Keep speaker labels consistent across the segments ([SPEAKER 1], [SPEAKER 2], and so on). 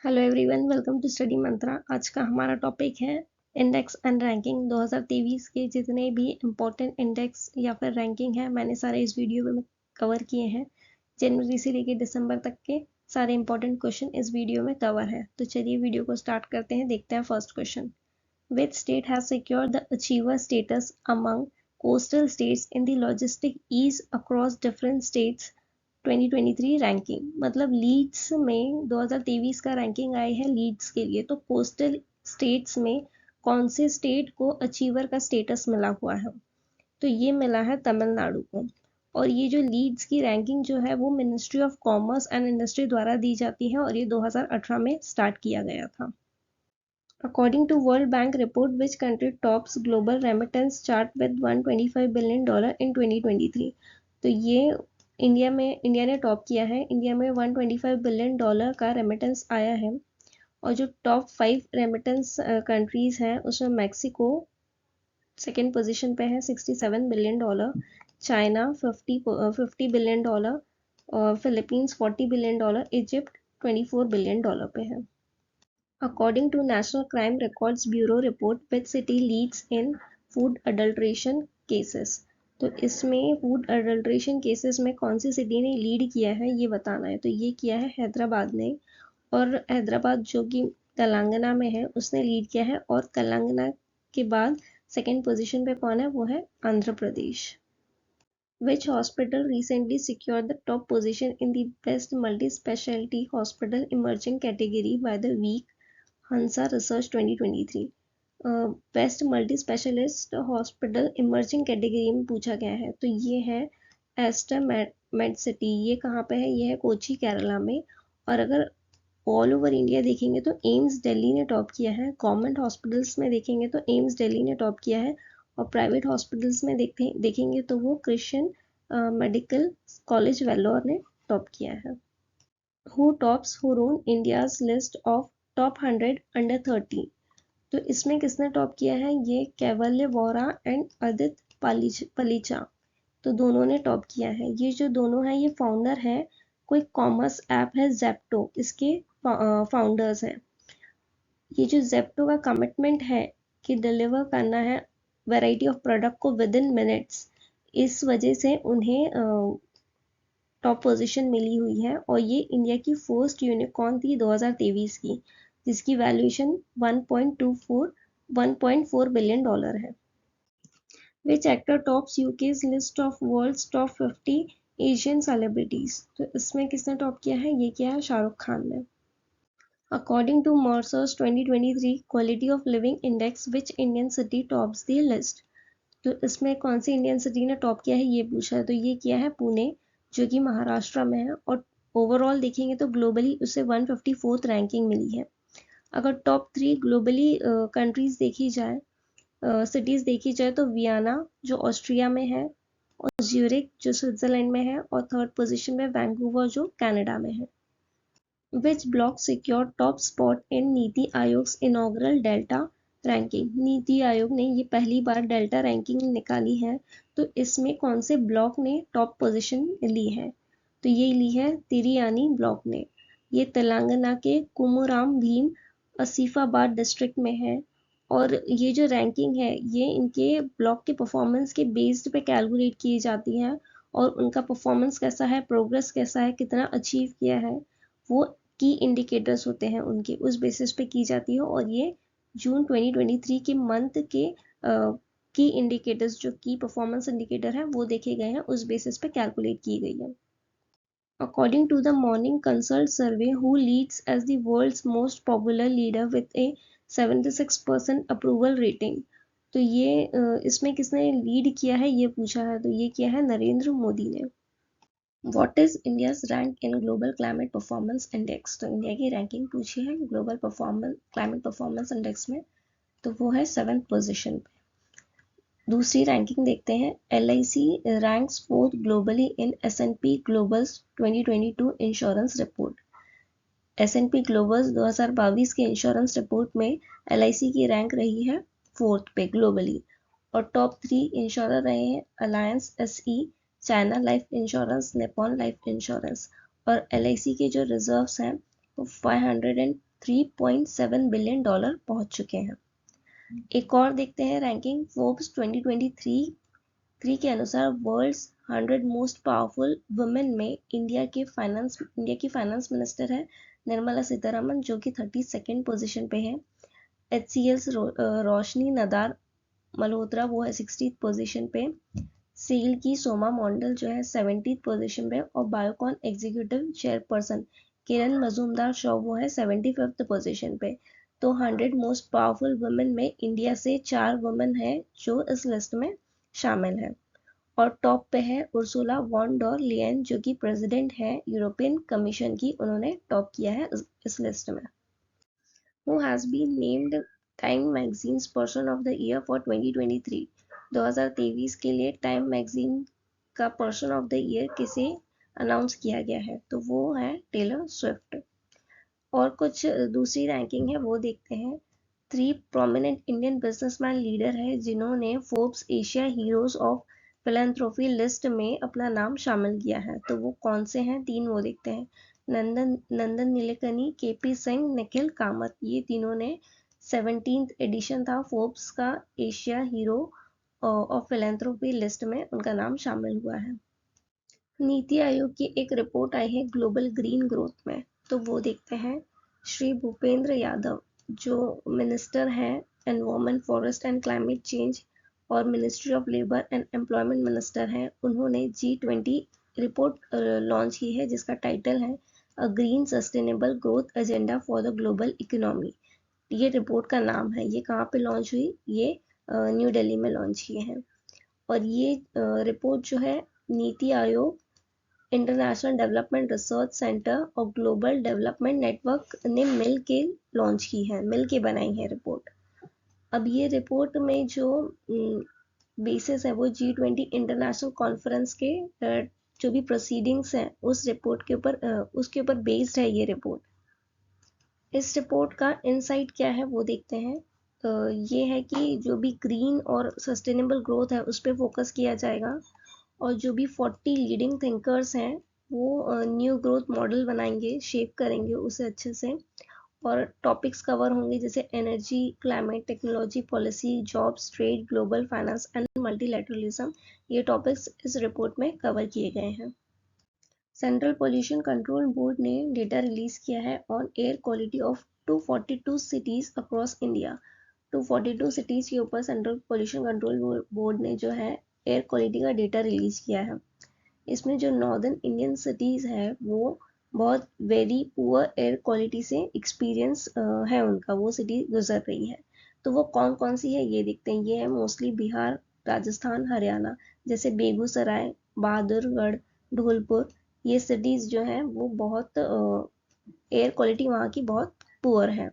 [SPEAKER 1] Hello everyone, welcome to Study Mantra. आज का हमारा टॉपिक है इंडेक्स एंड रैंकिंग। 2023 के जितने भी इम्पोर्टेंट इंडेक्स या फिर रैंकिंग है मैंने सारे इस वीडियो में कवर किए हैं। जनवरी से लेके दिसंबर तक के सारे इम्पोर्टेंट क्वेश्चन इस वीडियो में कवर है। तो चलिए वीडियो को स्टार्ट करते हैं। देखते हैं first question. Which state has secured the achiever status among coastal states in the logistic ease across different states 2023 ranking. मतलब लीड्स में 2023 का रैंकिंग आई है लीड्स के लिए। तो कोस्टल स्टेट्स में कौन से स्टेट को अचीवर का स्टेटस मिला हुआ है? तो ये मिला है तमिलनाडु को। और ये जो लीड्स की रैंकिंग जो है वो ministry of commerce and industry द्वारा दी जाती है और ये 2018 में स्टार्ट किया गया था। According to World Bank report, which country tops global remittance chart with $125 billion in 2023? तो ये इंडिया ने टॉप किया है। इंडिया में $125 बिलियन का रेमिटेंस आया है। और जो टॉप 5 रेमिटेंस कंट्रीज हैं उसमें मैक्सिको सेकेंड पोजीशन पे है, $67 बिलियन। चाइना 50 बिलियन डॉलर और फिलीपींस $40 बिलियन। इजिप्ट $24 बिलियन पे है। According to National Crime Records Bureau report, which city leads in food adulteration cases? तो इसमें फूड अडल्ट्रेशन केसेस में कौन सी सिटी ने लीड किया है ये बताना है। तो ये किया है हैदराबाद ने। और हैदराबाद जो कि तेलंगाना में है उसने लीड किया है। और तेलंगाना के बाद सेकेंड पोजीशन पे कौन है? वो है Andhra Pradesh. Which hospital recently secured the top position in the best multi-specialty hospital emerging category by the week Hansa research 2023? Best multi specialist hospital emerging category में पूछा गया है। तो ये है एस्टर मेड सिटी। ये कहाँ पे है? ये है कोची केरला में। और अगर ऑल ओवर इंडिया देखेंगे तो एम्स दिल्ली ने टॉप किया है। गवर्नमेंट हॉस्पिटल्स में देखेंगे तो एम्स दिल्ली ने टॉप किया है। और प्राइवेट हॉस्पिटल्स में देखेंगे तो वो क्रिश्चियन मेडिकल कॉलेज वेल्लोर ने टॉप किया है। Who tops Hurun India's list of top 100 under 30? तो इसमें किसने टॉप किया है? ये कैवल्य वोरा एंड आदित्य पलीचा। तो दोनों ने टॉप किया है। ये जो दोनों हैं ये फाउंडर है कोई कॉमर्स ऐप है जेप्टो, इसके फाउंडर्स हैं। ये जो जेप्टो का कमिटमेंट है कि डिलीवर करना है वैरायटी ऑफ प्रोडक्ट को विद इन मिनट्स, इस वजह से उन्हें टॉप पोजीशन मिली हुई है। और ये इंडिया की फर्स्ट यूनिकॉर्न थी 2023 की, जिसकी वैल्यूएशन 1.4 बिलियन डॉलर है। Which actor tops UK's list of world's top 50 Asian celebrities? तो इसमें किसने टॉप किया है? ये किया है शाहरुख खान ने। According to Mercer's 2023 quality of living index, which Indian city tops the list? तो इसमें कौन सी इंडियन सिटी ने टॉप किया है ये पूछा है। तो ये किया है पुणे, जो कि महाराष्ट्र में है। और ओवरऑल देखेंगे तो ग्लोबली उसे 154th रैंकिंग मिली है। अगर टॉप 3 ग्लोबली कंट्रीज देखी जाए, सिटीज देखी जाए, तो वियना जो ऑस्ट्रिया में है, और ज्यूरिक जो स्विट्जरलैंड में है, और थर्ड पोजीशन में वैंकूवर जो कनाडा में है। Which block secure top spot in NITI Aayog's inaugural delta ranking? NITI Aayog ने ये पहली बार डेल्टा रैंकिंग निकाली है। तो इसमें कौन से ब्लॉक ने टॉप पोजीशन ली है? तो ये ली है तिरियानी ब्लॉक ने। ये तेलंगाना के कुमुराम भीम आसिफाबाद डिस्ट्रिक्ट में है। और ये जो रैंकिंग है ये इनके ब्लॉक के परफॉर्मेंस के बेस्ड पे कैलकुलेट की जाती है। और उनका परफॉर्मेंस कैसा है, प्रोग्रेस कैसा है, कितना अचीव किया है, वो की इंडिकेटर्स होते हैं उनके, उस बेसिस पे की जाती है। और ये जून 2023 के मंथ के की इंडिकेटर्स, जो की परफॉर्मेंस इंडिकेटर है वो देखे गए हैं, उस बेसिस पे कैलकुलेट की गई है। According to the Morning Consult survey, who leads as the world's most popular leader with a 76% approval rating? तो ये इसमें किसने लीड किया है ये पूछा है। तो ये किया है नरेंद्र मोदी ने। What is India's rank in Global Climate Performance Index? तो इंडिया की रैंकिंग पूछी है ग्लोबल क्लाइमेट परफॉर्मेंस इंडेक्स में। तो वो है 7th पोजीशन पे। दूसरी रैंकिंग देखते हैं। LIC रैंक्स 4th ग्लोबली इन S&P Global's 2022 insurance report. S&P Global's 2022 के इंश्योरेंस रिपोर्ट में LIC की रैंक रही है 4th पे ग्लोबली। और टॉप 3 इंश्योरर रहे हैं alliance SE, China life insurance, Nippon life insurance. और LIC के जो रिजर्व्स हैं वो $3.7 बिलियन पहुंच चुके हैं। एक और देखते हैं रैंकिंग फोर्ब्स 2023 के अनुसार वर्ल्ड्स 100 मोस्ट पावरफुल वुमेन में इंडिया की फाइनेंस मिनिस्टर है निर्मला सीतारमन, जो कि 32nd पोजीशन पे है। HCL's रोशनी नदार मल्होत्रा वो है 60th पोजीशन पे। सील की सोमा मॉन्डल जो है 70th पोजीशन पे, और बायोकॉन एग्जीक्यूटिव चेयरपर्सन किरण मजूमदार शॉ वो है 75th पोजीशन पे। तो 100 मोस्ट पावरफुल वुमेन में इंडिया से 4 वुमेन है जो इस लिस्ट में शामिल है। और टॉप पे है उर्सुला वॉन डर लियन, जो कि प्रेसिडेंट है यूरोपियन कमीशन की, उन्होंने टॉप किया है इस लिस्ट में। Who has been named Time Magazine's Person of the Year for 2023? 2023 के लिए टाइम मैगजीन का पर्सन ऑफ द ईयर किसे अनाउंस किया गया है, तो वो है टेलर स्विफ्ट। और कुछ दूसरी रैंकिंग है वो देखते हैं। 3 प्रोमिनेंट इंडियन बिजनेसमैन लीडर है जिन्होंने Forbes Asia heroes of philanthropy list में अपना नाम शामिल किया है, तो वो कौन से हैं 3 वो देखते हैं। नंदन नीलेकनी, केपी सिंह, निखिल कामत, ये तीनों ने 17th एडिशन था फोर्ब्स का Asia hero of philanthropy list में उनका नाम शामिल हुआ है। नीति आयोग की एक रिपोर्ट आई है ग्लोबल ग्रीन ग्रोथ में, तो वो देखते हैं। श्री भूपेंद्र यादव जो मिनिस्टर हैं environment, forest and climate change और ministry of labour and employment minister हैं, उन्होंने G20 रिपोर्ट लॉन्च की है जिसका टाइटल है a green sustainable growth agenda for the global economy. ये रिपोर्ट का नाम है। ये कहाँ पे लॉन्च हुई, ये न्यू दिल्ली में लॉन्च किए हैं। और ये रिपोर्ट जो है NITI Aayog, international development research centre और ग्लोबल डेवलपमेंट नेटवर्क ने मिल के लॉन्च की है, मिल के बनाई है रिपोर्ट। अब ये रिपोर्ट में जो बेसिस है वो G20 इंटरनेशनल कॉन्फ्रेंस के जो भी प्रोसीडिंग्स हैं उस रिपोर्ट के ऊपर उसके ऊपर बेस्ड है ये रिपोर्ट। इस रिपोर्ट का इनसाइट क्या है वो देखते हैं। ये है कि जो भी ग्रीन और सस्टेनेबल ग्रोथ है उस पर फोकस किया जाएगा, और जो भी 40 लीडिंग थिंकर्स हैं वो न्यू ग्रोथ मॉडल बनाएंगे, शेप करेंगे उसे अच्छे से। और टॉपिक्स कवर होंगे जैसे energy, climate, technology, policy, jobs, trade, global finance and multilateralism. ये टॉपिक्स इस रिपोर्ट में कवर किए गए हैं। सेंट्रल पोल्यूशन कंट्रोल बोर्ड ने डेटा रिलीज किया है on air quality of 242 cities across India. 242 cities के ऊपर सेंट्रल पोल्यूशन कंट्रोल बोर्ड ने जो है एयर क्वालिटी का डेटा रिलीज किया है। इसमें जो नॉर्दर्न इंडियन सिटीज है वो बहुत वेरी पुअर एयर क्वालिटी से एक्सपीरियंस है उनका, वो सिटी गुजर रही है। तो वो कौन कौन सी है ये देखते हैं। ये है मोस्टली बिहार, राजस्थान, हरियाणा, जैसे बेगूसराय, बहादुरगढ़, धौलपुर, ये सिटीज जो हैं वो बहुत एयर क्वालिटी वहाँ की बहुत पुअर है।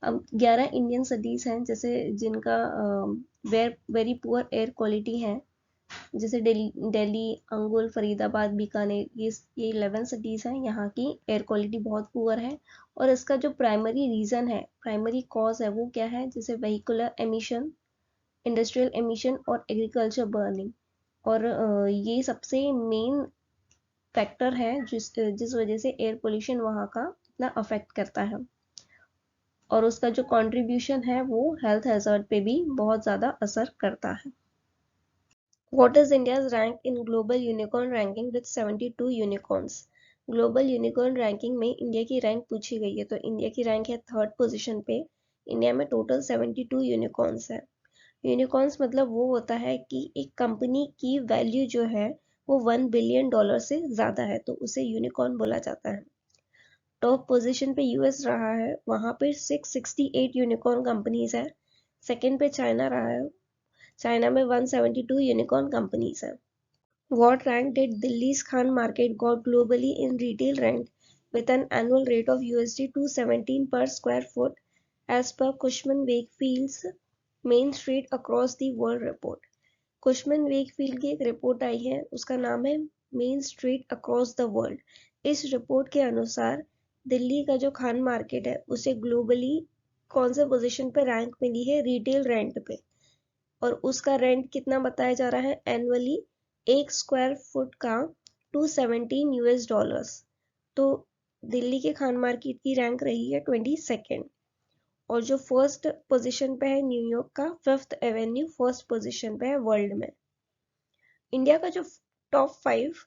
[SPEAKER 1] अब 11 इंडियन सिटीज हैं जैसे जिनका वेरी पुअर एयर क्वालिटी है, जैसे दिल्ली, अंगुल, फरीदाबाद, बीकानेर, ये 11 सिटीज हैं, यहाँ की एयर क्वालिटी बहुत पुअर है। और इसका जो प्राइमरी रीजन है, प्राइमरी कॉज है वो क्या है, जैसे व्हीकुलर एमिशन, इंडस्ट्रियल एमिशन और एग्रीकल्चर बर्निंग। और ये सबसे मेन फैक्टर है जिस वजह से एयर पोल्यूशन वहाँ का इतना अफेक्ट करता है। और उसका जो कंट्रीब्यूशन है वो हेल्थ हैजर्ड पे भी बहुत ज़्यादा असर करता है। What is India's rank in global unicorn ranking with 72 unicorns? Global unicorn ranking में इंडिया की रैंक पूछी गई है, तो इंडिया की रैंक है 3rd पोजीशन पे। इंडिया में टोटल 72 यूनिकॉर्न्स है। यूनिकॉर्न्स मतलब वो होता है कि एक कंपनी की वैल्यू जो है वो $1 बिलियन से ज़्यादा है, तो उसे यूनिकॉर्न बोला जाता है। टॉप पोजीशन पे यूएस रहा है, वहाँ पे 668 यूनिकॉर्न कंपनीज है। सेकेंड पे चाइना रहा है, चाइना में 172 यूनिकॉर्न कंपनीज हैं। What rank did Delhi's Khan Market got globally in retail rent with an annual rate of $217 per square foot as per Cushman Wakefield's Main Street Across the World report? Cushman Wakefield की एक report आई है, उसका नाम है main street across the world. इस report के अनुसार दिल्ली का जो खान मार्केट है उसे ग्लोबली कौन से पोजीशन पे रैंक मिली है रिटेल रेंट पे, और उसका रेंट कितना बताया जा रहा है एनुअली, एक स्क्वायर फुट का $217। तो दिल्ली के खान मार्केट की रैंक रही है 22nd, और जो फर्स्ट पोजीशन पे है न्यूयॉर्क का फिफ्थ एवेन्यू फर्स्ट पोजीशन पे है वर्ल्ड में। इंडिया का जो टॉप 5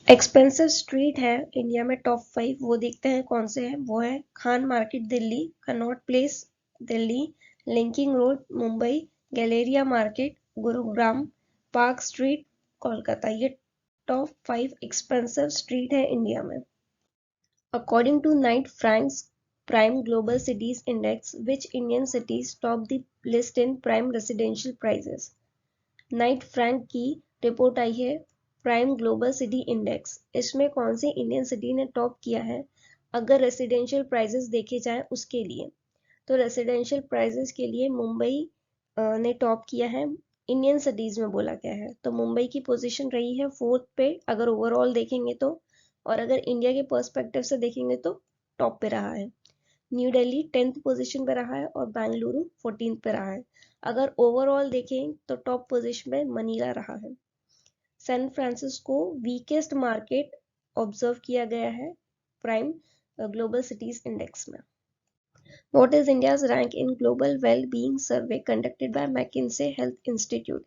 [SPEAKER 1] एक्सपेंसिव स्ट्रीट है इंडिया में, टॉप 5 वो देखते हैं कौन से हैं। वो है Khan market Delhi, Connaught place Delhi, linking road Mumbai, galleria market Gurugram, park street Kolkata. ये टॉप 5 एक्सपेंसिव स्ट्रीट है इंडिया में। According to Knight Frank's prime global cities index, which Indian cities top the list in prime residential prices. Knight Frank की report आई है prime global city index, इसमें कौन सी Indian city ने top किया है अगर रेसिडेंशियल प्राइजेस देखे जाएं उसके लिए। तो रेसिडेंशियल प्राइजेस के लिए मुंबई ने टॉप किया है। इंडियन सिटीज में बोला गया है तो मुंबई की पोजीशन रही है 4th पे अगर ओवरऑल देखेंगे तो, और अगर इंडिया के पर्सपेक्टिव से देखेंगे तो टॉप पे रहा है। न्यू दिल्ली 10th पोजीशन पे रहा है और बेंगलुरु 14th पे रहा है। अगर ओवरऑल देखें तो टॉप पोजीशन पे मनीला रहा है। San Francisco weakest market observe किया गया है प्राइम ग्लोबल सिटीज इंडेक्स में। What is India's rank in global well-being survey conducted by McKinsey Health Institute?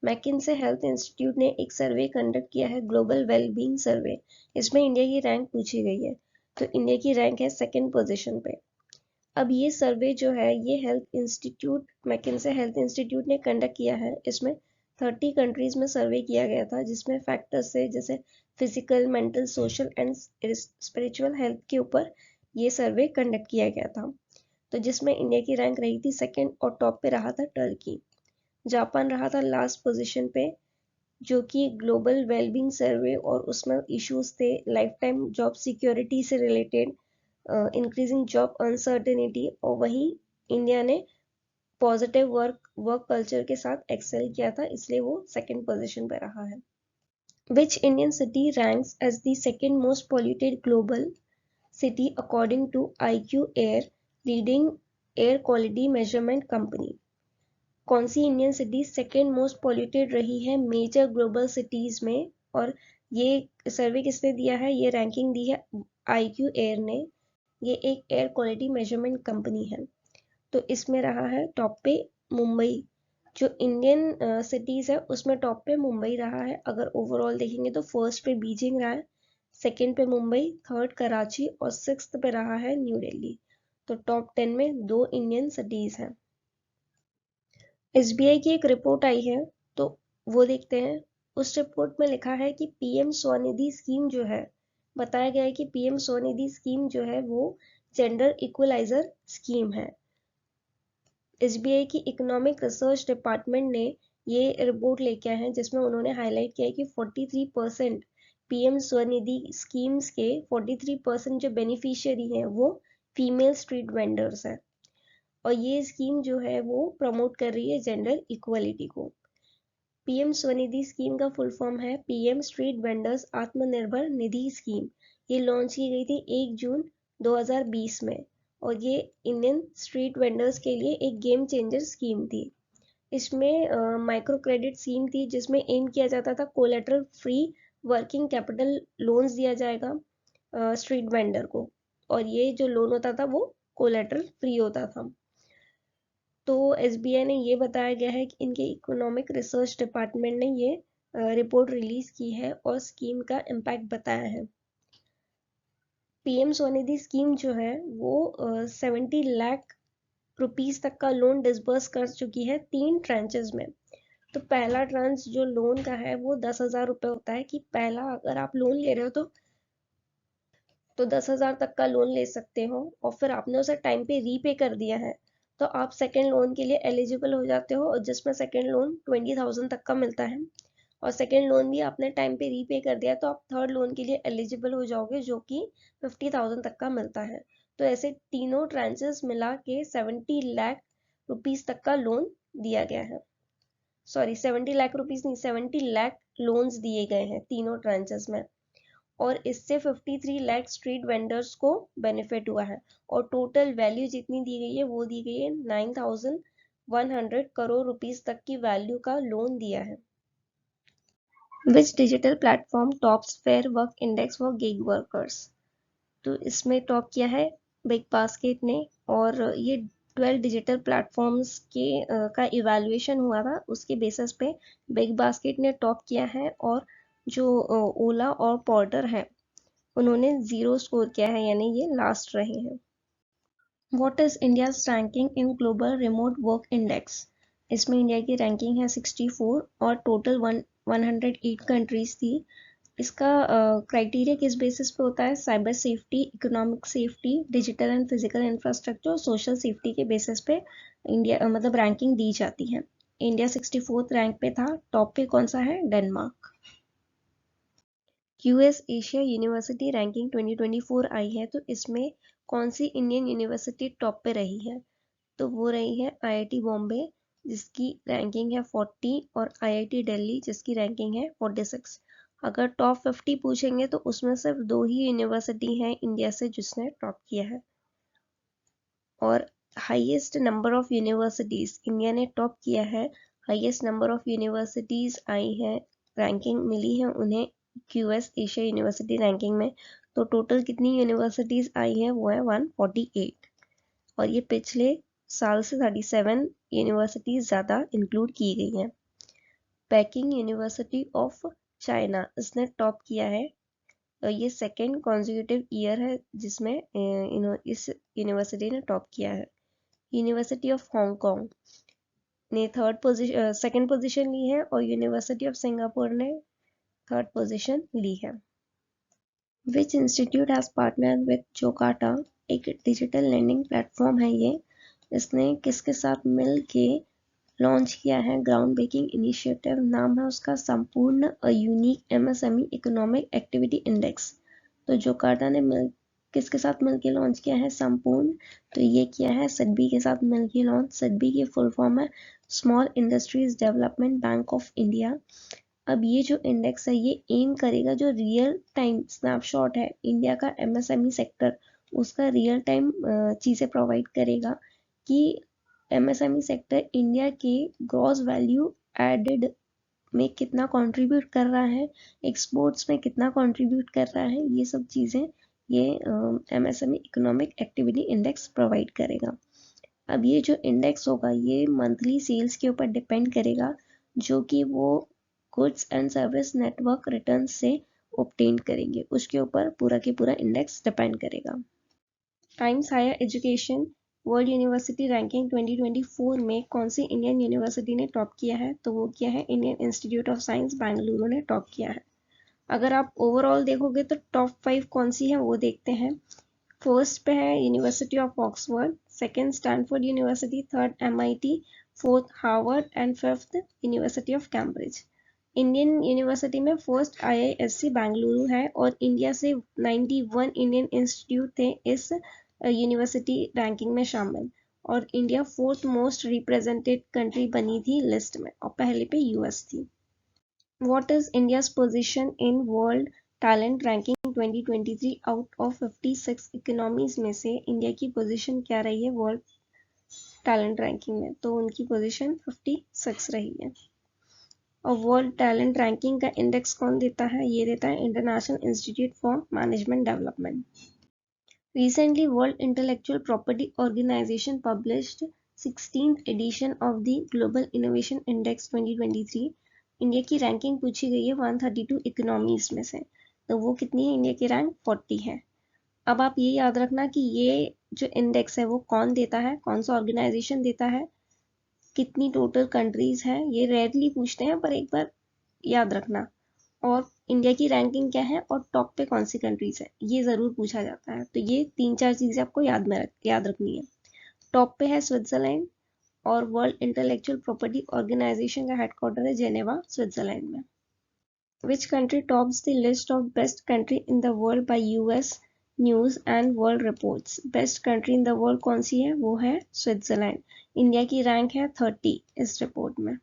[SPEAKER 1] McKinsey Health Institute ने एक सर्वे कंडक्ट किया है ग्लोबल वेलबींग सर्वे, इसमें इंडिया की रैंक पूछी गई है। तो इंडिया की रैंक है 2nd पोजीशन पे। अब ये सर्वे जो है ये health institute McKinsey health institute ने कंडक्ट किया है। इसमें 30 कंट्रीज में सर्वे किया गया था जिसमें फैक्टर्स से जैसे physical mental social and spiritual health के ऊपर ये सर्वे कंडक्ट किया गया था। तो जिसमें इंडिया की रैंक रही थी 2nd और टॉप पे रहा था टर्की। जापान रहा था लास्ट पोजीशन पे, जो कि ग्लोबल वेलबींग सर्वे और उसमें इश्यूज थे लाइफ टाइम जॉब सिक्योरिटी से रिलेटेड, इंक्रीजिंग जॉब अनसर्टेनिटी, और वही इंडिया ने पॉजिटिव वर्क कल्चर के साथ एक्सेल किया था, इसलिए वो 2nd पोजीशन पे रहा है। Which Indian city ranks as the 2nd most polluted global city according to IQ air leading air quality measurement company. कौन सी Indian city 2nd most polluted रही है मेजर ग्लोबल सिटीज में, और ये सर्वे किसने दिया है, ये रैंकिंग दी है IQ एयर ने। ये एक एयर क्वालिटी मेजरमेंट कंपनी है। तो इसमें रहा है टॉप पे मुंबई। जो इंडियन सिटीज है उसमें टॉप पे मुंबई रहा है। अगर ओवरऑल देखेंगे तो फर्स्ट पे बीजिंग रहा है, 2nd पे मुंबई, 3rd कराची और 6th पे रहा है न्यू दिल्ली। तो टॉप 10 में 2 इंडियन सिटीज हैं। SBI की एक रिपोर्ट आई है तो वो देखते हैं। उस रिपोर्ट में लिखा है कि PM स्वनिधि स्कीम जो है, बताया गया है कि PM स्वनिधि स्कीम जो है वो जेंडर इक्वलाइजर स्कीम है। SBI की इकोनॉमिक रिसर्च डिपार्टमेंट ने ये रिपोर्ट लेके आए हैं जिसमें उन्होंने हाईलाइट किया है कि 43% PM स्वनिधि स्कीम्स के 43% जो बेनिफिशियरी हैं वो फीमेल स्ट्रीट वेंडर्स हैं, और ये स्कीम जो है वो प्रमोट कर रही है जेंडर इक्वलिटी को। PM स्वनिधि स्कीम का फुल फॉर्म है PM street vendors Atmanirbhar Nidhi scheme. ये लॉन्च की गई थी 1 जून 2020 में, और ये इंडियन स्ट्रीट वेंडर्स के लिए एक गेम चेंजर स्कीम थी। इसमें माइक्रो क्रेडिट स्कीम थी जिसमें एम किया जाता था collateral free working capital loans दिया जाएगा स्ट्रीट वेंडर को, और ये जो लोन होता था वो कोलेटरल फ्री होता था। तो SBI ने ये बताया गया है कि इनके इकोनॉमिक रिसर्च डिपार्टमेंट ने ये रिपोर्ट रिलीज की है और स्कीम का इम्पैक्ट बताया है। PM स्वनिधि स्कीम जो है वो 70 लाख रुपीस तक का लोन डिसबर्स कर चुकी है 3 ट्रांचेस में। तो पहला ट्रांच जो लोन का है वो 10,000 रुपये होता है कि पहला अगर आप लोन ले रहे हो तो 10,000 तक का लोन ले सकते हो, और फिर आपने उसे टाइम पे रीपे कर दिया है तो आप 2nd लोन के लिए एलिजिबल हो जाते हो, और जिसमें 2nd लोन 20,000 तक का मिलता है। और 2nd लोन भी आपने टाइम पे रीपे कर दिया तो आप 3rd लोन के लिए एलिजिबल हो जाओगे जो कि 50,000 तक का मिलता है। तो ऐसे तीनों ट्रांचेस मिला के 70 लाख रुपीस तक का लोन दिया गया है। सॉरी 70 लाख रुपीस नहीं, 70 लाख लोन्स दिए गए हैं तीनों ट्रांचेस में, और इससे 53 लाख स्ट्रीट वेंडर्स को बेनिफिट हुआ है, और टोटल वैल्यू जितनी दी गई है वो दी गई है 9,100 करोड़ रुपीस तक की वैल्यू का लोन दिया है। Which digital platform tops fair work index for gig workers. तो इसमें टॉप किया है बिग बास्केट ने, और ये 12 डिजिटल प्लेटफॉर्म्स के का इवैल्यूएशन हुआ था, उसके बेसिस पे बिग बास्केट ने टॉप किया है, और जो ओला और पोर्टर है उन्होंने 0 स्कोर किया है, यानी ये लास्ट रहे हैं। What is India's ranking in global remote work index? इसमें इंडिया की रैंकिंग है 64 और टोटल 108 कंट्रीज थी। इसका क्राइटेरिया किस बेसिस पे होता है? Cyber safety, economic safety, digital and physical infrastructure और सोशल सेफ्टी के बेसिस पे इंडिया मतलब रैंकिंग दी जाती है। इंडिया 64th रैंक पे था। टॉप पे कौन सा है? Denmark. US Asia university ranking 2024 आई है, तो इसमें कौन सी इंडियन यूनिवर्सिटी टॉप पे रही है? तो वो रही है आईआईटी बॉम्बे, जिसकी रैंकिंग है 40, और आईआईटी दिल्ली जिसकी रैंकिंग है 46। अगर टॉप 50 पूछेंगे तो उसमें सिर्फ 2 ही यूनिवर्सिटी हैं इंडिया से जिसने टॉप किया है। और highest number of universities India ने टॉप किया है, हाईएस्ट नंबर ऑफ यूनिवर्सिटीज आई है, रैंकिंग मिली है उन्हें यूएस एशिया यूनिवर्सिटी रैंकिंग में। तो टोटल कितनी यूनिवर्सिटीज आई हैं? वो है 148, और ये पिछले साल से 37 यूनिवर्सिटीज ज़्यादा इंक्लूड की गई हैं। पेकिंग यूनिवर्सिटी ऑफ चाइना इसने टॉप किया है, ये सेकेंड कॉन्जिक्यूटिव ईयर है जिसमें इस यूनिवर्सिटी ने टॉप किया है। यूनिवर्सिटी ऑफ हांगकांग ने सेकेंड पोजीशन ली है, और यूनिवर्सिटी ऑफ सिंगापुर ने थर्ड पोजीशन ली है। Which institute has partner with Jocata? एक डिजिटल लर्निंग प्लेटफॉर्म है ये। इसने किसके साथ मिल के लॉन्च किया है? ग्राउंड ब्रेकिंग इनिशिएटिव नाम है उसका, संपूर्ण unique MSME economic activity index. तो जोकार्टा ने किसके साथ मिलके लॉन्च किया है? संपूर्ण। तो ये किया है सिडबी के साथ मिलके लॉन्च। सिडबी की फुल फॉर्म है small industries development bank of India. अब ये जो इंडेक्स है ये एम करेगा, जो रियल टाइम स्नैपशॉट है इंडिया का एमएसएमई सेक्टर, उसका रियल टाइम चीज़ें प्रोवाइड करेगा कि एमएसएमई सेक्टर इंडिया के ग्रॉस वैल्यू एडेड में कितना कंट्रीब्यूट कर रहा है, एक्सपोर्ट्स में कितना कंट्रीब्यूट कर रहा है, ये सब चीज़ें ये MSME economic activity index provide करेगा। अब ये जो इंडेक्स होगा ये मंथली सेल्स के ऊपर डिपेंड करेगा, जो कि वो goods and service network return से ऑब्टेन करेंगे, उसके ऊपर पूरा के पूरा इंडेक्स डिपेंड करेगा। Times Higher Education world university ranking 2024 में कौन सी इंडियन यूनिवर्सिटी ने टॉप किया है? तो वो किया है Indian Institute of Science Bengaluru ने टॉप किया है। अगर आप ओवरऑल देखोगे तो टॉप 5 कौन सी है वो देखते हैं। फर्स्ट पे है university of Oxford, second Stanford university, third MIT, fourth Harvard and fifth university of Cambridge. Indian university में फर्स्ट आईआईएससी बेंगलुरु है, और इंडिया से 91 इंडियन इंस्टीट्यूट थे इस यूनिवर्सिटी रैंकिंग में शामिल, और India 4th most represented country बनी थी लिस्ट में, और पहले पे यूएस थी। What is India's position in world talent ranking 2023? Out of 56 economies में से इंडिया की पोजीशन क्या रही है वर्ल्ड टैलेंट रैंकिंग में? तो उनकी पोजीशन 56 रही है। और वर्ल्ड टैलेंट रैंकिंग का इंडेक्स कौन देता है? ये देता है international institute for management development. Recently, World Intellectual Property Organization published 16th edition of the Global Innovation Index 2023. India की रैंकिंग पूछी गई है 132 इकोनॉमीज में से, तो वो कितनी है? इंडिया की रैंक 40 है। अब आप ये याद रखना कि ये जो इंडेक्स है वो कौन देता है, कौन सा ऑर्गेनाइजेशन देता है, कितनी टोटल कंट्रीज है, ये रेयरली पूछते हैं पर एक बार याद रखना। और इंडिया की रैंकिंग क्या है और टॉप पे कौन सी कंट्रीज है, ये जरूर पूछा जाता है। तो ये 3-4 चीजें आपको याद रखनी है। टॉप पे है स्विट्जरलैंड, और वर्ल्ड इंटेलेक्चुअल प्रॉपर्टी ऑर्गेनाइजेशन का हेडक्वार्टर है जेनेवा, स्विट्जरलैंड में। Which country tops the list of best country in the world by US news and world reports? Best country in the world कौन सी है? वो है स्विट्जरलैंड। इंडिया की rank है 30 इस रिपोर्ट में।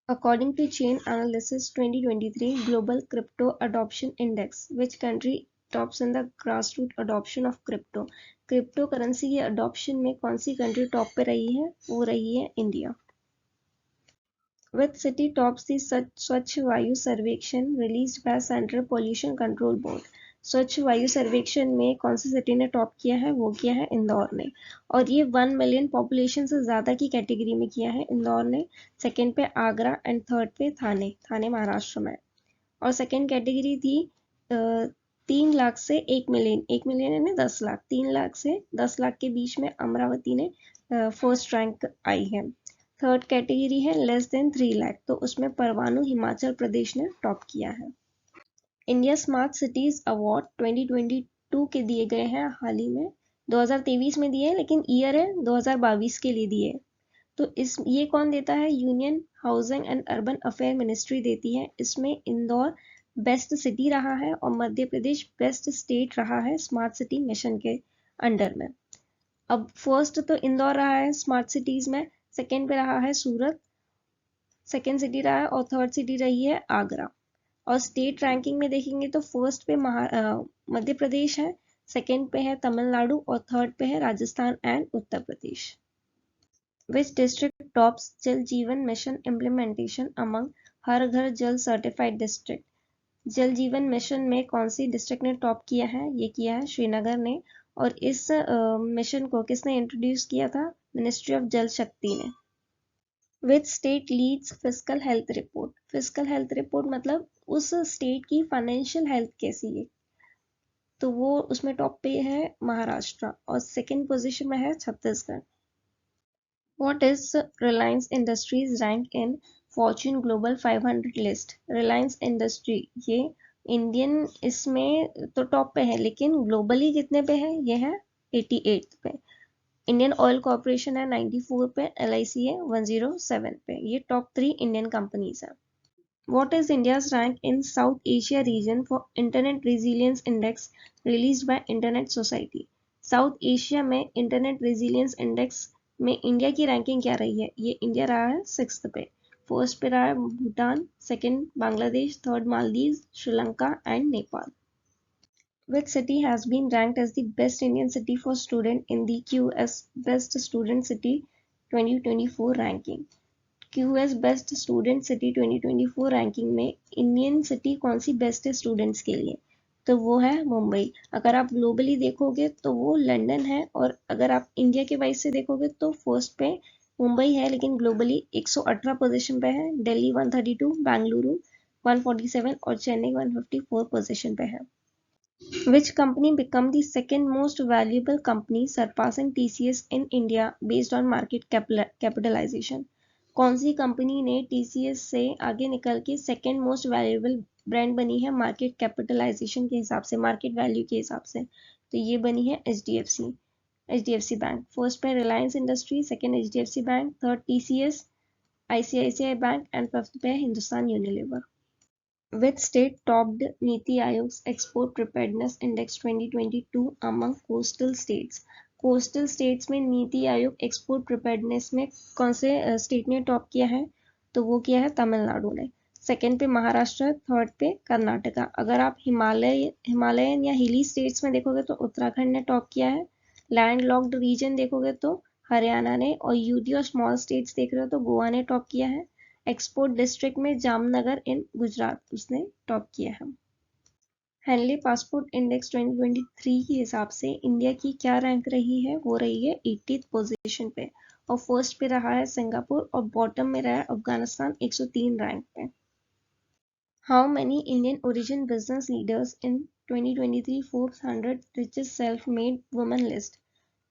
[SPEAKER 1] According to Chain Analysis 2023 Global Crypto Adoption Index, which country tops in the grassroots adoption of crypto? Crypto currency के adoption में कौन सी कंट्री टॉप पे रही है? वो रही है India. Which city tops the स्वच्छ वायु सर्वेक्षण released by Central Pollution Control Board? स्वच्छ वायु सर्वेक्षण में कौन सी सिटी ने टॉप किया है? वो किया है इंदौर ने, और ये 1 मिलियन पॉपुलेशन से ज़्यादा की कैटेगरी में किया है इंदौर ने। सेकंड पे आगरा एंड थर्ड पे थाने, थाने महाराष्ट्र में। और सेकंड कैटेगरी थी 3 लाख से 1 मिलियन, 1 मिलियन यानी 10 लाख, 3 लाख से 10 लाख के बीच में अमरावती ने फर्स्ट रैंक आई है। थर्ड कैटेगरी है लेस देन 3 लाख, तो उसमें परवाणु हिमाचल प्रदेश ने टॉप किया है। इंडिया स्मार्ट सिटीज अवार्ड 2022 के दिए गए हैं हाल ही में, 2023 में दिए हैं, लेकिन ईयर है 2022 के लिए दिए। तो ये कौन देता है? Union housing and urban affair ministry देती है। इसमें इंदौर बेस्ट सिटी रहा है और मध्य प्रदेश बेस्ट स्टेट रहा है स्मार्ट सिटी मिशन के अंडर में। अब फर्स्ट तो इंदौर रहा है स्मार्ट सिटीज में, सेकंड पे रहा है सूरत, सेकंड सिटी रहा है, और थर्ड सिटी रही है आगरा। और स्टेट रैंकिंग में देखेंगे तो फर्स्ट पे मध्य प्रदेश है, सेकंड पे है तमिलनाडु और थर्ड पे है Rajasthan and Uttar Pradesh. Which district tops जल जीवन मिशन implementation among हर घर जल सर्टिफाइड डिस्ट्रिक्ट? जल जीवन मिशन में कौन सी डिस्ट्रिक्ट ने टॉप किया है? ये किया है श्रीनगर ने। और इस मिशन को किसने इंट्रोड्यूस किया था? मिनिस्ट्री ऑफ जल शक्ति ने। Which state leads physical health report? Physical health report मतलब उस स्टेट की फाइनेंशियल हेल्थ कैसी है, तो वो उसमें टॉप पे है महाराष्ट्र, और सेकंड पोजीशन में है Chhattisgarh. What is Reliance Industries rank in Fortune Global 500 list? Reliance Industry ये इंडियन इसमें तो टॉप पे है, लेकिन ग्लोबली कितने पे है? ये है 88 पे। इंडियन ऑयल कॉर्पोरेशन है 94 पे, LIC है 107 पे। ये टॉप 3 इंडियन कंपनीज है। What is India's rank in South Asia region for Internet Resilience Index released by Internet Society? South Asia में इंटरनेट रेजिलियंस इंडेक्स में इंडिया की रैंकिंग क्या रही है? ये इंडिया रहा है 6th पे। फर्स्ट पे रहा है Bhutan, second Bangladesh, third Maldives, Sri Lanka and Nepal. Which city has been ranked as the best Indian city for student in the QS Best Student City 2024 ranking? QS best student city 2024 ranking में इंडियन सिटी कौन सी best है students के लिए? तो वो है मुंबई। अगर आप ग्लोबली देखोगे तो वो लंदन है, और अगर आप इंडिया के वाइज से देखोगे तो फर्स्ट पे मुंबई है, लेकिन ग्लोबली 118 पोजीशन पे है। दिल्ली 132, बेंगलुरु 147 और चेन्नई 154 पोजीशन पे है। Which company become the second most valuable company surpassing TCS in India based on market capitalization? कौन सी कंपनी ने TCS से आगे निकल के सेकेंड मोस्ट वैल्यूएबल ब्रांड बनी है मार्केट कैपिटलाइजेशन के हिसाब से, मार्केट वैल्यू के हिसाब से? तो ये बनी है HDFC बैंक। फर्स्ट पे Reliance industry, second HDFC bank, third TCS, ICICI bank and fifth पे Hindustan Unilever. Which state topped नीति आयोग's Export Preparedness Index 2022 among coastal states? Coastal states में नीति आयोग एक्सपोर्ट प्रिपेयर्डनेस में कौन से स्टेट ने टॉप किया है? तो वो किया है तमिलनाडु ने। सेकंड पे महाराष्ट्र, थर्ड पे कर्नाटका। अगर आप हिमालयन या हिली स्टेट्स में देखोगे तो उत्तराखंड ने टॉप किया है। लैंड लॉक्ड रीजन देखोगे तो हरियाणा ने, और यूटी और स्मॉल स्टेट्स देख रहे हो तो गोवा ने टॉप किया है। एक्सपोर्ट डिस्ट्रिक्ट में जामनगर इन गुजरात उसने टॉप किया है। हेनली पासपोर्ट इंडेक्स 2023 के हिसाब से इंडिया की क्या रैंक रही है? वो रही है 80th पोजीशन पे, और फर्स्ट पे रहा है सिंगापुर, और बॉटम में रहा है अफगानिस्तान 103 रैंक पे। How many Indian origin business leaders in 2023 Forbes 100 richest self made women list?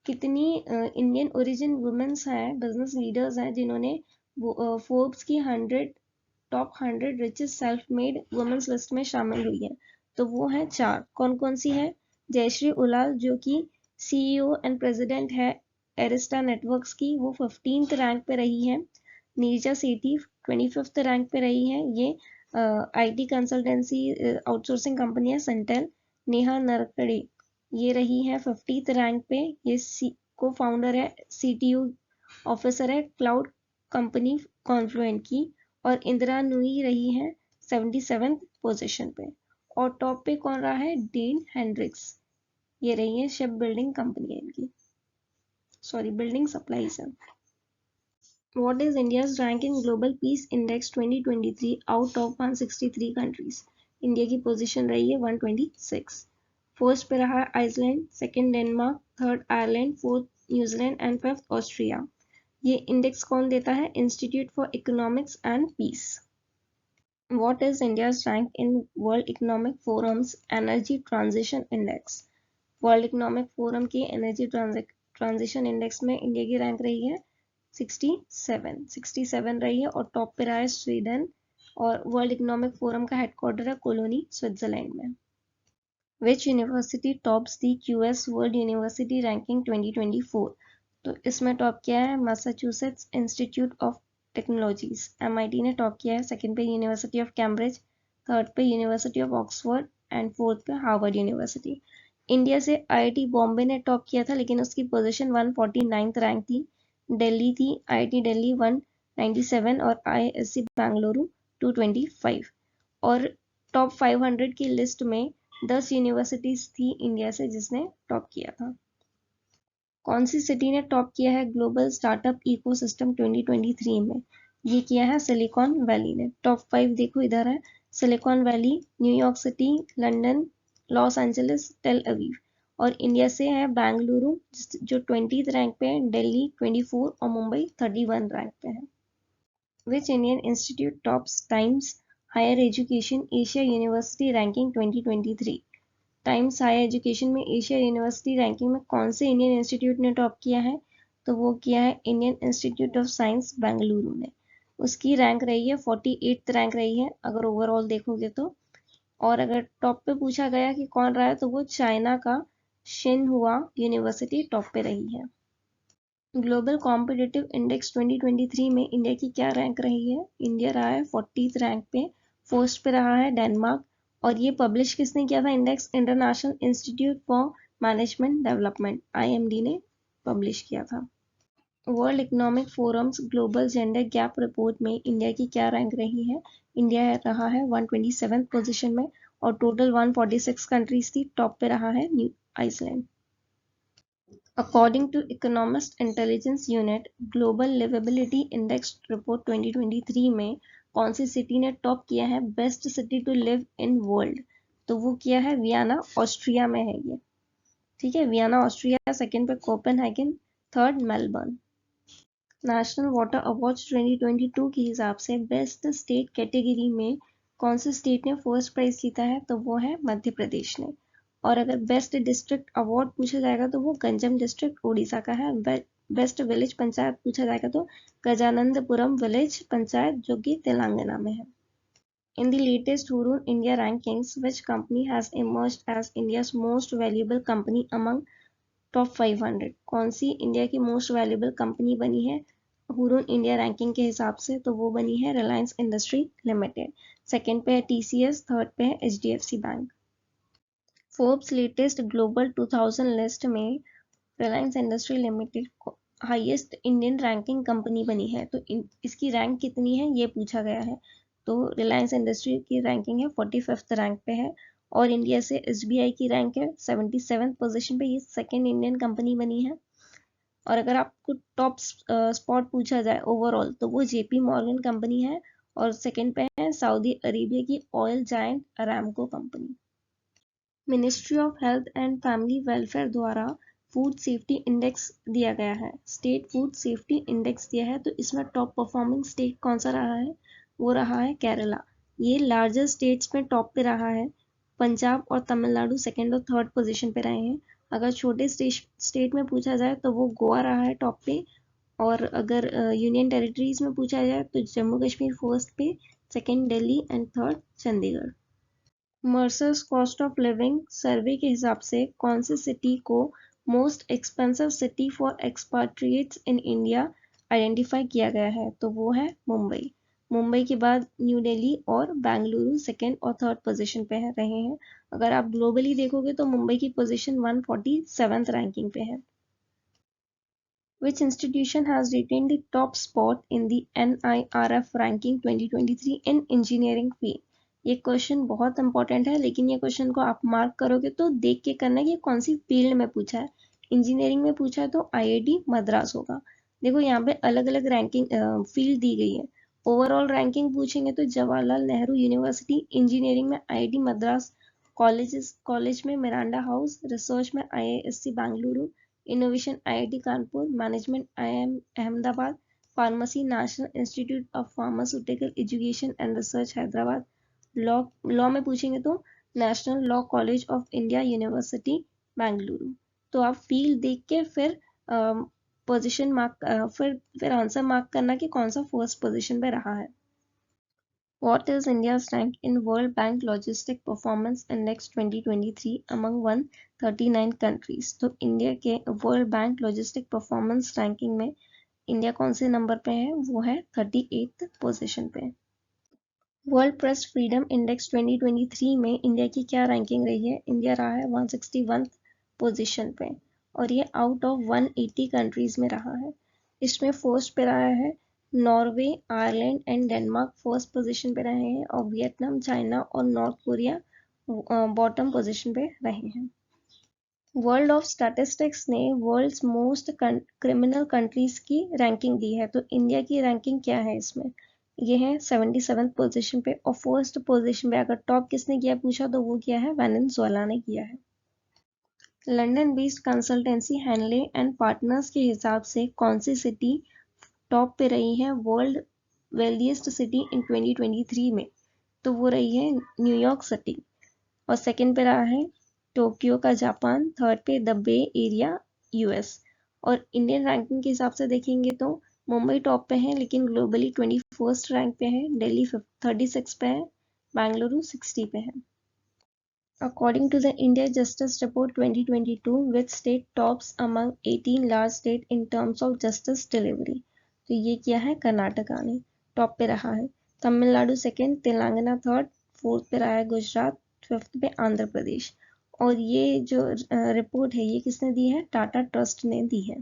[SPEAKER 1] कितनी इंडियन ओरिजिन वुमेन्स हैं, बिजनेस लीडर्स हैं, जिन्होंने फोर्ब्स की 100 richest self made womens list में शामिल हुई है? तो वो हैं 4। कौन कौन सी है? जयश्री उलाल जो कि CEO एंड प्रेसिडेंट है एरिस्टा नेटवर्क्स की, वो 15th रैंक पे रही है। नीरजा सेठी 25th रैंक पे रही है, ये IT कंसल्टेंसी आउटसोर्सिंग कंपनी है सेंटेल। नेहा नरकड़े ये रही है 50th रैंक पे, ये को फाउंडर है, CTO ऑफिसर है क्लाउड कंपनी कॉन्फ्लुएंट की। और इंदिरा नुई रही है 77th पोजीशन पे। और टॉप पे कौन रहा है? डीन हेंड्रिक्स, ये रही है शिप बिल्डिंग कंपनी है इनकी, सॉरी बिल्डिंग सप्लाईज है। What is India's rank in Global Peace Index 2023 out of 163 countries? India की पोजीशन रही है 126। फर्स्ट पे रहा है Iceland, second Denmark, third Ireland, fourth New Zealand and fifth Austria. ये इंडेक्स कौन देता है? Institute for economics and peace. What is India's rank in World Economic Forum's Energy Transition Index? World economic forum की energy transition index में India की rank रही है 67 रही है, और टॉप पे रहा है स्वीडन, और वर्ल्ड इकोनॉमिक फोरम का हेडक्वार्टर है कोलोनी, स्विट्जरलैंड में। Which university tops the QS world university ranking 2024? तो इसमें टॉप किया है Massachusetts institute of technologies, MIT ने टॉप किया है। सेकंड पे यूनिवर्सिटी ऑफ कैम्ब्रिज, थर्ड पे university of Oxford and fourth पे हार्वर्ड यूनिवर्सिटी। इंडिया से आईआईटी बॉम्बे ने टॉप किया था, लेकिन उसकी पोजीशन 149th रैंक थी। दिल्ली थी आईआईटी दिल्ली 197 और आईएससी बेंगलुरु 225। और टॉप 500 की लिस्ट में 10 यूनिवर्सिटीज थी इंडिया से जिसने टॉप किया था। कौन सी सिटी ने टॉप किया है ग्लोबल स्टार्टअप इकोसिस्टम 2023 में? ये किया है सिलिकॉन वैली ने। टॉप 5 देखो इधर है, silicon valley, New York city, London, Los Angeles, Tel Aviv. और इंडिया से है बेंगलुरु जो 20th रैंक पे है, दिल्ली 24 और मुंबई 31 रैंक पे है। Which Indian institute tops Times Higher Education Asia university ranking 2023? Times Higher Education में एशिया यूनिवर्सिटी रैंकिंग में कौन से इंडियन इंस्टीट्यूट ने टॉप किया है? तो वो किया है Indian Institute of Science Bengaluru ने। उसकी रैंक रही है 48th रैंक रही है अगर ओवरऑल देखोगे तो। और अगर टॉप पे पूछा गया कि कौन रहा है तो वो चाइना का शिनहुआ यूनिवर्सिटी टॉप पे रही है। ग्लोबल कॉम्पिटिटिव इंडेक्स 2023 में इंडिया की क्या रैंक रही है? इंडिया रहा है 40th रैंक पे। फर्स्ट पे रहा है डेनमार्क, और ये पब्लिश किसने किया था index? International institute for management development, IMD ने पब्लिश किया था। World economic forums global gender gap report में इंडिया की क्या रैंक रही है? इंडिया रहा है 127th पोजीशन में, और टोटल 146 कंट्रीज थी। टॉप पे रहा है new Iceland. According to Economist Intelligence Unit, Global Livability Index Report 2023 में कौन सी सिटी ने टॉप किया है best city to live in world? तो वो किया है वियना, ऑस्ट्रिया में है ये। ठीक है, वियना ऑस्ट्रिया, सेकंड पे Copenhagen, third Melbourne. National water awards 2022 के हिसाब से बेस्ट स्टेट कैटेगरी में कौन से स्टेट ने फर्स्ट प्राइज जीता है? तो वो है मध्य प्रदेश ने। और अगर बेस्ट डिस्ट्रिक्ट अवार्ड पूछा जाएगा तो वो गंजम डिस्ट्रिक्ट उड़ीसा का है। बेस्ट विलेज पंचायत पूछा जाएगा तो गजानंदपुरम विलेज पंचायत जो कि तेलंगाना में है। In the latest Hurun India rankings, which company has emerged as India's most valuable company among top 500? कौन सी इंडिया की मोस्ट वैल्यूएबल कंपनी बनी है हुरून इंडिया रैंकिंग के हिसाब से? तो वो बनी है रिलायंस इंडस्ट्री लिमिटेड। सेकंड पे है टीसीएस, थर्ड पे है HDFC bank. Forbes latest global 2000 list में Reliance industry limited highest Indian ranking company बनी है। तो इसकी रैंक कितनी है ये पूछा गया है। तो रिलायंस इंडस्ट्री की रैंकिंग है 45th रैंक पे है, और इंडिया से एसबीआई की रैंक है 77th पोजीशन पे। ये सेकंड इंडियन कंपनी बनी है। और अगर आपको टॉप स्पॉट पूछा जाए ओवरऑल तो वो जेपी मॉर्गन कंपनी है, और सेकंड पे है सऊदी अरेबिया की oil giant Aramco company. Ministry of health and family welfare द्वारा फूड सेफ्टी इंडेक्स दिया गया है। स्टेट फूड सेफ्टी इंडेक्स दिया है, तो इसमें टॉप परफॉर्मिंग स्टेट कौन सा रहा है? वो रहा है केरला। ये लार्जर स्टेट्स में टॉप पे रहा है। पंजाब और तमिलनाडु सेकंड और थर्ड पोजीशन पे रहे हैं। अगर छोटे स्टेट में पूछा जाए तो वो गोवा रहा है टॉप पे। और अगर यूनियन टेरिटरीज में पूछा जाए तो जम्मू कश्मीर फर्स्ट पे, second Delhi and third Chandigarh. Mercer's cost of living survey के हिसाब से कौन सी सिटी को most expensive city for expatriates in India identify किया गया है? तो वो है मुंबई। मुंबई के बाद न्यू दिल्ली और बेंगलुरु सेकंड और थर्ड पोजीशन पे रहे हैं। अगर आप ग्लोबली देखोगे तो मुंबई की पोजीशन 147th रैंकिंग पे है। Which institution has retained the top spot in the NIRF ranking 2023 in engineering field? ये क्वेश्चन बहुत इंपॉर्टेंट है, लेकिन ये क्वेश्चन को आप मार्क करोगे तो देख के करना कि कौन सी फील्ड में पूछा है। इंजीनियरिंग में पूछा है तो आईआईटी मद्रास होगा। देखो यहाँ पे अलग अलग रैंकिंग फील्ड दी गई है। ओवरऑल रैंकिंग पूछेंगे तो जवाहरलाल नेहरू यूनिवर्सिटी इंजीनियरिंग में आईआईटी मद्रास कॉलेज में मिरांडा हाउस, रिसर्च में IISc Bengaluru, innovation IIT Kanpur, management IIM Ahmedabad, pharmacy national institute of pharmaceutical education and research Hyderabad, law में पूछेंगे तो national law college of India university Bengaluru. तो आप फील्ड देख के फिर पोजीशन मार्क फिर आंसर मार्क करना कि कौन सा फर्स्ट पोजीशन पे रहा है। What is India's rank in World Bank Logistic Performance Index 2023 among 139 countries? तो इंडिया के world bank logistic performance ranking में इंडिया कौन से नंबर पे है? वो है 38th पोजीशन पे। वर्ल्ड प्रेस फ्रीडम इंडेक्स 2023 में इंडिया की क्या रैंकिंग रही है? इंडिया रहा है 161th पोजीशन पे और ये आउट ऑफ 180 कंट्रीज में रहा है। इसमें फर्स्ट पे रहा है Norway, Ireland and Denmark first position पे रहे हैं और वियतनाम, चाइना और नॉर्थ कोरिया बॉटम पोजीशन पे रहे हैं। वर्ल्ड ऑफ स्टैटिस्टिक्स ने वर्ल्ड्स मोस्ट क्रिमिनल कंट्रीज की रैंकिंग दी है, तो इंडिया की रैंकिंग क्या है इसमें? ये है 77th पोजीशन पे और फर्स्ट पोजीशन पे अगर टॉप किसने किया पूछा तो वो किया है वेनेजुएला ने किया है। London based consultancy Henle and partners के हिसाब से कौन सी सिटी टॉप पे रही है वर्ल्ड वेल्दिएस्ट सिटी इन 2023 में? तो वो रही है न्यूयॉर्क सिटी और सेकंड पे रहा है टोक्यो का जापान, थर्ड पे द बे एरिया US। और इंडियन रैंकिंग के हिसाब से देखेंगे तो मुंबई टॉप पे है लेकिन ग्लोबली 21st रैंक पे है, दिल्ली 36 पे है, बेंगलुरु 60 पे है। According to the India Justice Report 2022, which state tops among 18 large states in terms of justice delivery? तो ये किया है कर्नाटका ने, टॉप पे रहा है। Tamil Nadu second, Telangana third, fourth पे रहा है गुजरात, फिफ्थ पे आंध्र प्रदेश। और ये जो रिपोर्ट है ये किसने दी है? टाटा ट्रस्ट ने दी है।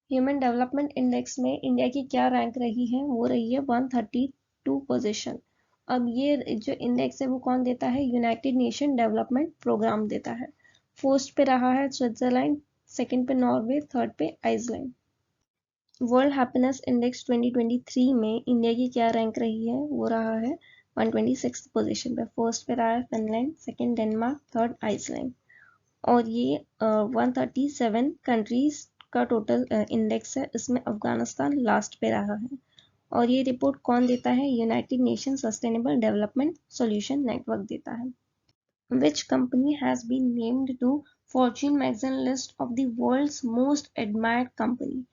[SPEAKER 1] ह्यूमन डेवलपमेंट इंडेक्स में इंडिया की क्या रैंक रही है? वो रही है 132 पोजीशन। अब ये जो इंडेक्स है वो कौन देता है? यूनाइटेड नेशन डेवलपमेंट प्रोग्राम देता है। फर्स्ट पे रहा है स्विट्जरलैंड, सेकंड पे नॉर्वे, थर्ड पे आइसलैंड। वर्ल्ड हैप्पीनेस इंडेक्स 2023 में इंडिया की क्या रैंक रही है? वो रहा है 126 पोजीशन पे। फर्स्ट पे रहा है Finland, second Denmark, third Iceland. और ये 137 कंट्रीज का टोटल इंडेक्स है, इसमें अफगानिस्तान लास्ट पे रहा है। और ये रिपोर्ट कौन देता है? United nation sustainable development solution network देता है। Which company has been named to Fortune magazine list of the world's most admired company?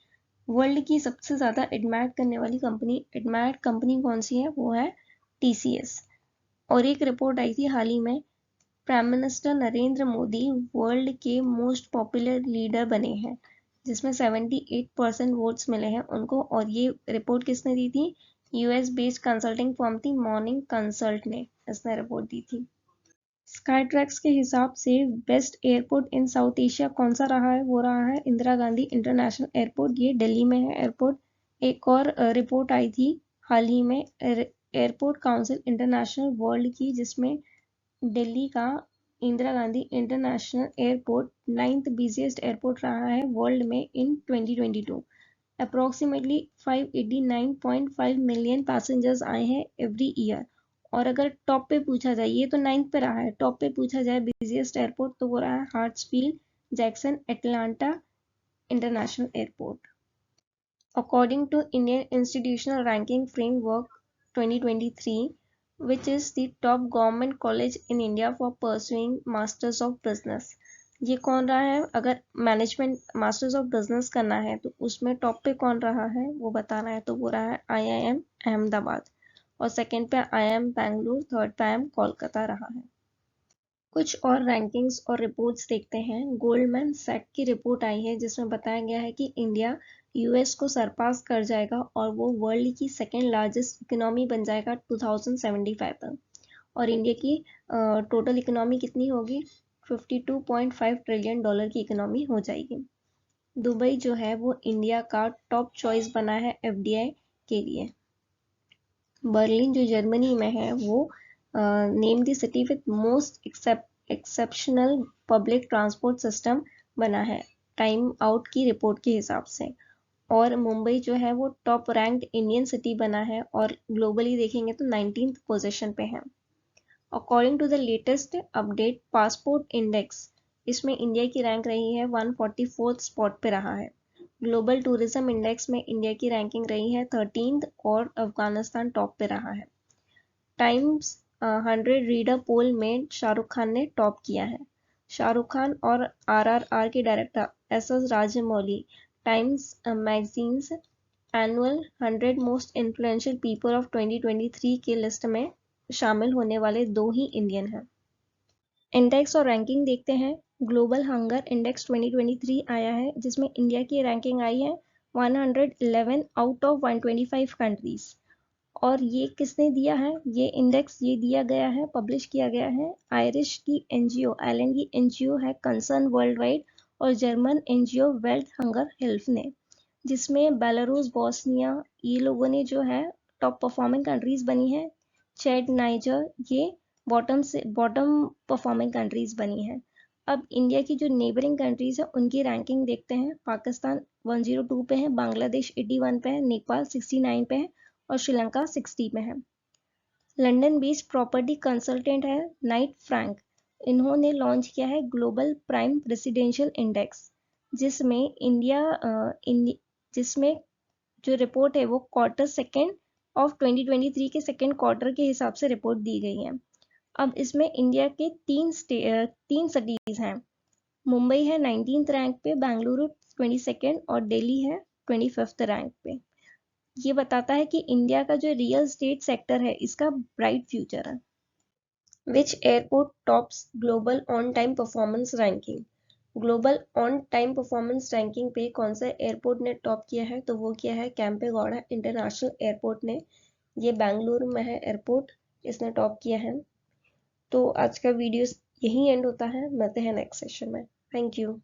[SPEAKER 1] World की सबसे ज्यादा एडमायर्ड करने वाली कंपनी कौन सी है? वो है TCS। और एक रिपोर्ट आई थी हाल ही में, prime minister Narendra Modi world के मोस्ट पॉपुलर लीडर बने हैं जिसमें 78% वोट्स मिले हैं उनको। और ये रिपोर्ट किसने दी थी? US बेस्ड कंसल्टिंग फर्म थी मॉर्निंग कंसल्ट ने इसने रिपोर्ट दी थी। स्काई ट्रैक्स के हिसाब से बेस्ट एयरपोर्ट इन साउथ एशिया कौन सा रहा है? वो रहा है इंदिरा गांधी इंटरनेशनल एयरपोर्ट, ये दिल्ली में है एयरपोर्ट। एक और रिपोर्ट आई थी हाल ही में एयरपोर्ट काउंसिल इंटरनेशनल वर्ल्ड की, जिसमें दिल्ली का Indira Gandhi international airport 9th busiest airport रहा है वर्ल्ड में इन 2022। अप्रोक्सीमेटली 589.5 मिलियन पैसेंजर्स आए हैं एवरी ईयर। और अगर टॉप पे पूछा जाए, ये तो 9th पे रहा है, टॉप पे पूछा जाए बिजिएस्ट एयरपोर्ट तो वो रहा है Hartsfield Jackson Atlanta international airport. According to Indian institutional ranking framework 2023, which is the top government college in India for pursuing Masters of Business? ये कौन रहा है? अगर मैनेजमेंट मास्टर्स ऑफ बिजनेस करना है तो उसमें टॉप पे कौन रहा है वो बताना है, तो वो रहा है IIM अहमदाबाद और सेकंड पे IIM बेंगलुरु, थर्ड पे IIM कोलकाता रहा है। कुछ और रैंकिंग्स और रिपोर्ट्स देखते हैं। गोल्डमैन सैक की रिपोर्ट आई है जिसमें बताया गया है कि इंडिया US को सरपास कर जाएगा और वो वर्ल्ड की सेकेंड लार्जेस्ट इकोनॉमी बन जाएगा 2075 तक। और इंडिया की टोटल इकोनॉमी कितनी होगी? 52.5 ट्रिलियन डॉलर की इकोनॉमी हो जाएगी। दुबई जो है वो इंडिया का टॉप चॉइस बना है FDI के लिए। बर्लिन जो जर्मनी में है वो name the city with most exceptional public transport system बना है टाइम आउट की रिपोर्ट के हिसाब से। और मुंबई जो है वो टॉप रैंक्ड इंडियन सिटी बना है और ग्लोबली देखेंगे तो 19th पोजीशन पे है। According to the latest update passport index, इसमें इंडिया की रैंक रही है 144th स्पॉट पे रहा है। ग्लोबल टूरिज्म इंडेक्स में इंडिया की रैंकिंग रही है 13th और अफगानिस्तान टॉप पे रहा है। टाइम्स 100 रीडर पोल में शाहरुख खान ने टॉप किया है। शाहरुख खान और RRR के director SS Rajamouli times magazines annual 100 most influential people of 2023 के लिस्ट में शामिल होने वाले 2 ही इंडियन हैं। इंडेक्स और रैंकिंग देखते हैं। ग्लोबल हंगर इंडेक्स 2023 आया है जिसमें इंडिया की रैंकिंग आई है 111 आउट ऑफ 125 कंट्रीज। और ये किसने दिया है? ये इंडेक्स ये दिया गया है, पब्लिश किया गया है आयरिश की एनजीओ, आयरलैंड की एनजीओ है कंसर्न वर्ल्ड वाइड और German NGO wealth hunger help ने, जिसमें बेलारूस, बॉस्निया ये लोगों ने जो है टॉप परफॉर्मिंग कंट्रीज बनी है। चैड, नाइजर ये बॉटम परफॉर्मिंग कंट्रीज बनी है। अब इंडिया की जो नेबरिंग कंट्रीज है उनकी रैंकिंग देखते हैं। पाकिस्तान 102 पे है, बांग्लादेश 81 पे है, नेपाल 69 पे है और श्रीलंका 60 में है। लंदन बेस्ड प्रॉपर्टी कंसल्टेंट है नाइट फ्रैंक, इन्होंने लॉन्च किया है ग्लोबल प्राइम रेसिडेंशियल इंडेक्स, जिसमें जो रिपोर्ट है वो क्वार्टर सेकेंड ऑफ 2023 के सेकेंड क्वार्टर के हिसाब से रिपोर्ट दी गई है। अब इसमें इंडिया के तीन सिटीज हैं। मुंबई है 19th रैंक पे, बेंगलुरु 22nd और दिल्ली है 25th रैंक पे। ये बताता है कि इंडिया का जो रियल स्टेट सेक्टर है इसका ब्राइट फ्यूचर है। Which airport tops global on time performance ranking? Global on time performance ranking पे कौन सा एयरपोर्ट ने टॉप किया है? तो वो किया है कैंपेगौड़ा इंटरनेशनल एयरपोर्ट ने। ये बेंगलुरु में है एयरपोर्ट, इसने टॉप किया है। तो आज का वीडियो यहीं एंड होता है, मिलते हैं नेक्स्ट सेशन में। Thank you.